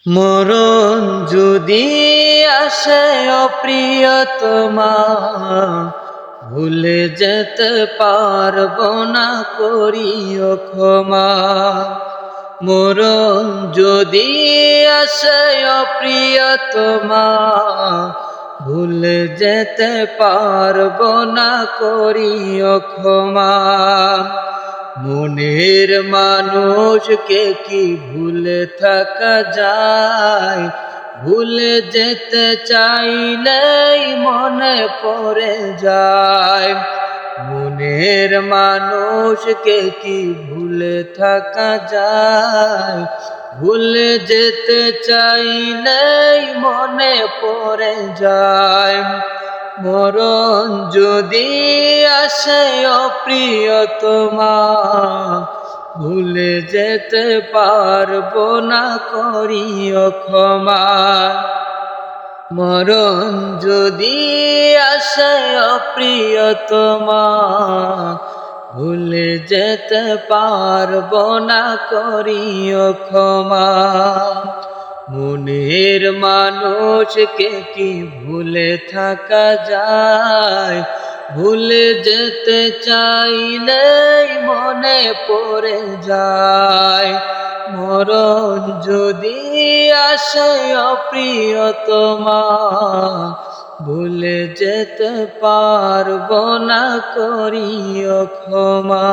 মরণ যদি আসে অপ্রিয়তমা, ভুলে যেতে পারবো না, করিও ক্ষমা। মরণ যদি আসে অপ্রিয়তমা, ভুলে যেতে পারবো না, করিও ক্ষমা। মনের মানুষকে কি ভুলে থাকা যায়? ভুলে যেতে চাইলেই মনে পড়ে যায়। মনের মানুষকে কি ভুলে থাকা যায়? ভুলে যেতে চাইলেই মনে পড়ে যায়। মরণ যদি আসে অপ্রিয়তমা, ভুলে যেতে পারবো না, করিও ক্ষমা। মরণ যদি আসে অপ্রিয়তমা, ভুলে যেতে পারবো না, করিও ক্ষমা। মনের মানুষকে কি ভুলে থাকা যায়? ভুলে যেতে চাইলেই মনে পড়ে যায়। মরণ যদি আসে অপ্রিয়তমা, ভুলে যেতে পারবো না, করিও ক্ষমা।